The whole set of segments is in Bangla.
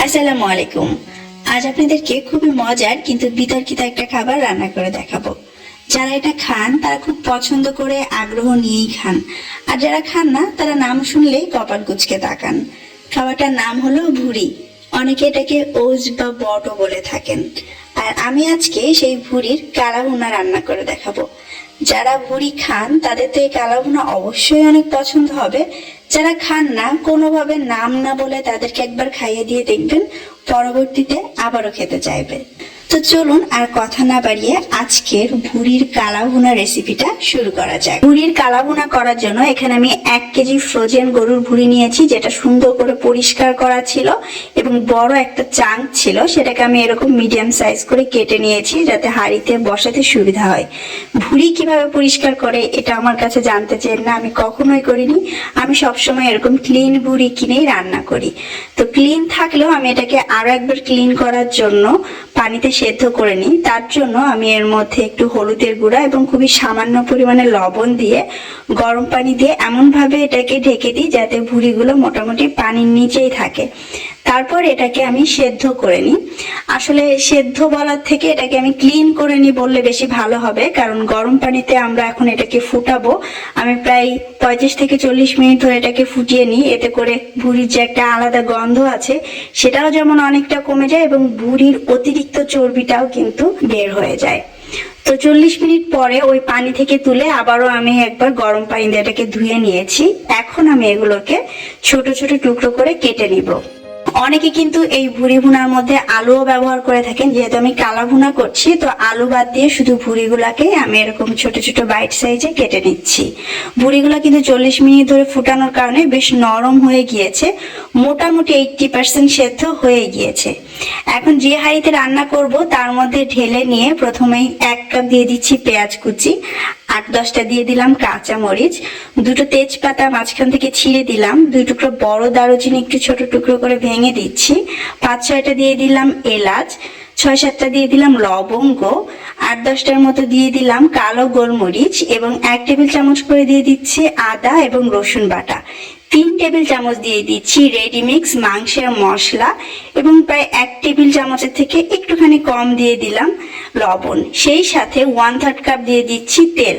আসসালামু আলাইকুম। আজ আপনাদেরকে খুবই মজার কিন্তু বিতর্কিত একটা খাবার রান্না করে দেখাবো। যারা এটা খান তারা খুব পছন্দ করে আগ্রহ নিয়েই খান, আর যারা খান না তারা নাম শুনলেই কপাল কুঁচকে তাকান। খাবারটার নাম হলো ভুড়ি। অনেকে এটাকে ওজ বা বটও বলে থাকেন। আর আমি আজকে সেই ভুড়ির কালা ভুনা রান্না করে দেখাবো। যারা ভুড়ি খান তাদের তো এই কালা ভুনা অবশ্যই অনেক পছন্দ হবে। যারা খান না, কোনোভাবে নাম না বলে তাদেরকে একবার খাইয়ে দিয়ে দেখবেন পরবর্তীতে আবারও খেতে চাইবে। তো চলুন আর কথা না বাড়িয়ে আজকের ভুড়ির কালা ভুনা রেসিপিটা শুরু করা যাক। ভুড়ির কালা ভুনা করার জন্য এখানে আমি 1 কেজি ফ্রোজেন গরুর ভুড়ি নিয়েছি, যেটা সুন্দর করে পরিষ্কার করা ছিল এবং বড় একটা চাঙ্ক ছিল, সেটাকে আমি এরকম মিডিয়াম সাইজ করে কেটে নিয়েছি যাতে হাঁড়িতে বসাতে সুবিধা হয়। ভুড়ি কিভাবে পরিষ্কার করে এটা আমার কাছে জানতে চান না, আমি কখনোই করিনি। আমি সবসময় এরকম ক্লিন ভুড়ি কিনেই রান্না করি। তো ক্লিন থাকলেও আমি এটাকে আরো একবার ক্লিন করার জন্য পানিতে সেদ্ধ করে নিই। তার জন্য আমি এর মধ্যে একটু হলুদের গুঁড়া এবং খুবই সামান্য পরিমাণে লবণ দিয়ে গরম পানি দিয়ে এমন ভাবে এটাকে ঢেকে দিই যাতে ভুড়িগুলো মোটামুটি পানির নিচেই থাকে। তারপর এটাকে আমি সেদ্ধ করে নিই। আসলে সেদ্ধ বলার থেকে এটাকে আমি ক্লিন করে নিই বললে বেশি ভালো হবে, কারণ গরম পানিতে আমরা এখন এটাকে ফুটাবো। আমি প্রায় 35 থেকে 40 মিনিট ধরে এটাকে ফুটিয়ে নিই। এতে করে ভুড়ির যে একটা আলাদা গন্ধ আছে সেটাও যেমন অনেকটা কমে যায় এবং ভুড়ির অতিরিক্ত চর্বিটাও কিন্তু বের হয়ে যায়। তো 40 মিনিট পরে ওই পানি থেকে তুলে আবারও আমি একবার গরম পানি দিয়ে এটাকে ধুয়ে নিয়েছি। এখন আমি এগুলোকে ছোট ছোট টুকরো করে কেটে নিব। অনেকে কিন্তু এই ভুড়ি ভুনার মধ্যে আলুও ব্যবহার করে থাকেন। যেহেতু আমি কালা ভুনা করছি, তো আলু বাদ দিয়ে শুধু ভুড়িগুলাকে আমি এরকম ছোট ছোট বাইট সাইজে কেটে নিচ্ছি। ভুড়িগুলা কিন্তু 40 মিনিট ধরে ফুটানোর কারণে বেশ নরম হয়ে গিয়েছে, মোটামুটি 80% সেদ্ধ হয়ে গিয়েছে। এখন যে হাঁড়িতে রান্না করব তার মধ্যে ঢেলে নিয়ে প্রথমেই 1 কাপ দিয়ে দিচ্ছি পেঁয়াজ কুচি, 8-10টা দিয়ে দিলাম কাঁচা মরিচ, 2টো তেজপাতা মাঝখান থেকে ছিঁড়ে দিলাম, 2 টুকরো বড় দারুচিনি একটু ছোট টুকরো করে ভেঙে দিচ্ছি, 5-6টা দিয়ে দিলাম এলাচ, 6-7টা দিয়ে দিলাম লবঙ্গ, 8-10টার মতো দিয়ে দিলাম কালো গোলমরিচ এবং 1 টেবিল চামচ করে দিয়ে দিচ্ছি আদা এবং রসুন বাটা। 3 টেবিল চামচ দিয়ে দিচ্ছি রেডিমিক্স মাংসের মশলা এবং প্রায় 1 টেবিল চামচের থেকে একটুখানি কম দিয়ে দিলাম লবণ। সেই সাথে 1/3 কাপ দিয়ে দিচ্ছি তেল।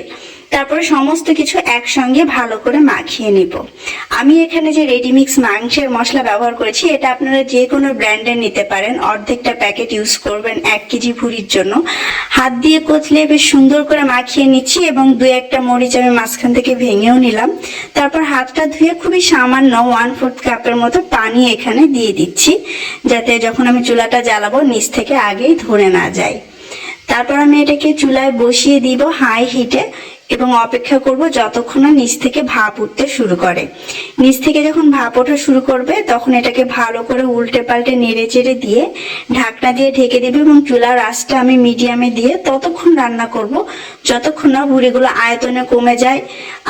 তারপরে সমস্ত কিছু একসঙ্গে ভালো করে মাখিয়ে নিব। আমি এখানে যে রেডিমিক্স মাংসের মশলা ব্যবহার করেছি এটা আপনারা যে কোনো ব্র্যান্ডের নিতে পারেন। অর্ধেকটা প্যাকেট ইউজ করবেন 1 কেজি ভুড়ির জন্য। হাত দিয়ে কচলে বেশ সুন্দর করে মাখিয়ে নিচ্ছি এবং 2-1টা মরিচ আমি মাঝখান থেকে ভেঙেও নিলাম। তারপর হাতটা ধুয়ে খুবই সামান্য 1/4 কাপের মতো পানি এখানে দিয়ে দিচ্ছি, যাতে যখন আমি চুলাটা জ্বালাবো নিচ থেকে আগেই ধরে না যায়। তারপর আমি এটাকে চুলায় বসিয়ে দিব হাই হিটে এবং অপেক্ষা করব যতক্ষণ না নিচ থেকে ভাপ উঠতে শুরু করে। নিচ থেকে যখন ভাপ ওঠা শুরু করবে তখন এটাকে ভালো করে উল্টে পাল্টে নেড়ে চেড়ে দিয়ে ঢাকনা দিয়ে ঢেকে দেবে এবং চুলার আঁচটা আমি মিডিয়ামে দিয়ে ততক্ষণ রান্না করব যতক্ষণ না ভুড়িগুলো আয়তনে কমে যায়,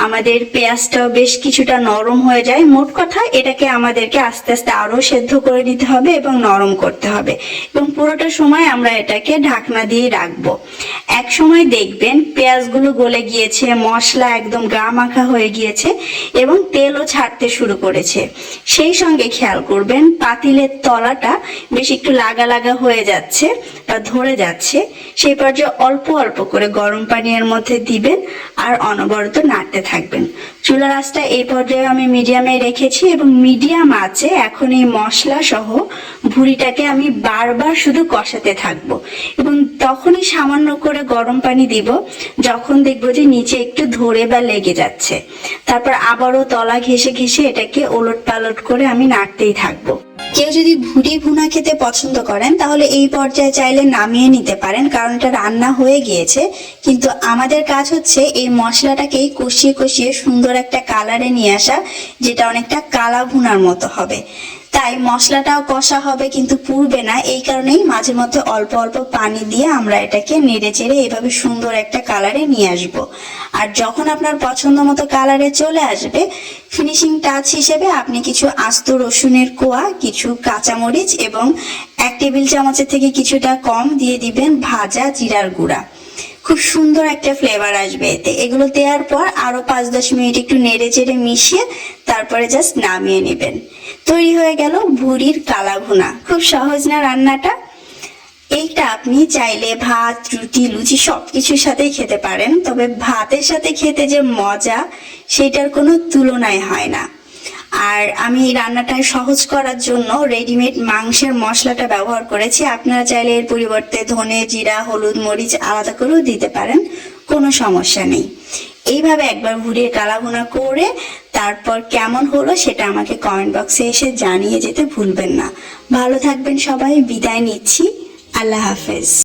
আমাদের পেঁয়াজটাও বেশ কিছুটা নরম হয়ে যায়। মোট কথা এটাকে আমাদেরকে আস্তে আস্তে আরো সেদ্ধ করে নিতে হবে এবং নরম করতে হবে এবং পুরোটা সময় আমরা এটাকে ঢাকনা দিয়ে রাখবো। এক সময় দেখবেন পেঁয়াজগুলো গলে গিয়েছে, মশলা একদম গা মাখা হয়ে গিয়েছে এবং তেলও ছাড়তে শুরু করেছে। সেই সঙ্গে খেয়াল করবেন পাতিলের তলাটা বেশ একটু লাগা লাগা হয়ে যাচ্ছে বা ধরে যাচ্ছে। সেই পর্যায়ে অল্প অল্প করে গরম পানি এর মধ্যে দিবেন আর অনবরত নাড়তে থাকবেন। চুলার আঁচটা এই পর্যায়ে আমি মিডিয়ামে রেখেছি এবং মিডিয়াম আঁচে এখন এই মশলা সহ ভুড়িটাকে আমি বারবার শুধু কষাতে থাকবো এবং তখনই সামান্য করে গরম পানি দিব যখন দেখবো যে নিচে একটু ধরে বা লেগে যাচ্ছে। তারপর আবারও তলা ঘেঁষে ঘেঁষে এটাকে ওলট পালট করে আমি নাড়তেই থাকবো। কেউ যদি ভুড়ি ভুনা খেতে পছন্দ করেন তাহলে এই পর্যায়ে চাইলে নামিয়ে নিতে পারেন, কারণ এটা রান্না হয়ে গিয়েছে। কিন্তু আমাদের কাজ হচ্ছে এই মশলাটাকে কষিয়ে কষিয়ে সুন্দর একটা কালারে নিয়ে আসা, যেটা অনেকটা কালা ভুনার মতো হবে। তাই মশলাটাও কষা হবে কিন্তু পুড়বে না। এই কারণেই মাঝে মধ্যে অল্প অল্প পানি দিয়ে আমরা এটাকে নেড়ে চেড়ে এইভাবে সুন্দর একটা কালারে নিয়ে আসব। আর যখন আপনার পছন্দ মতো কালারে চলে আসবে, ফিনিশিং টাচ হিসেবে আপনি কিছু আস্ত রসুনের কোয়া, কিছু কাঁচামরিচ এবং 1 টেবিল চামচের থেকে কিছুটা কম দিয়ে দিবেন ভাজা জিরার গুঁড়া। খুব সুন্দর একটা ফ্লেভার আসবে এতে। এগুলো দেওয়ার পর আরো 5-10 মিনিট একটু নেড়ে চেড়ে মিশিয়ে তারপরে জাস্ট নামিয়ে নেবেন। তৈরি হয়ে গেল ভুঁড়ির কালা ভুনা। খুব সহজ না রান্নাটা? এইটা আপনি চাইলে ভাত, রুটি, লুচি সবকিছুর সাথেই খেতে পারেন, তবে ভাতের সাথে খেতে যে মজা সেটার কোনো তুলনায় হয় না। আর আমি এই রান্নাটা সহজ করার জন্য রেডিমেড মাংসের মশলাটা ব্যবহার করেছি। আপনারা চাইলে এর পরিবর্তে ধনে, জিরা, হলুদ, মরিচ আলাদা করেও দিতে পারেন, কোনো সমস্যা নেই। এইভাবে একবার ভুঁড়ির কালা ভুনা করে তারপর কেমন হলো সেটা আমাকে কমেন্ট বক্সে এসে জানিয়ে যেতে ভুলবেন না। ভালো থাকবেন সবাই, বিদায় নিচ্ছি। আল্লাহ হাফেজ।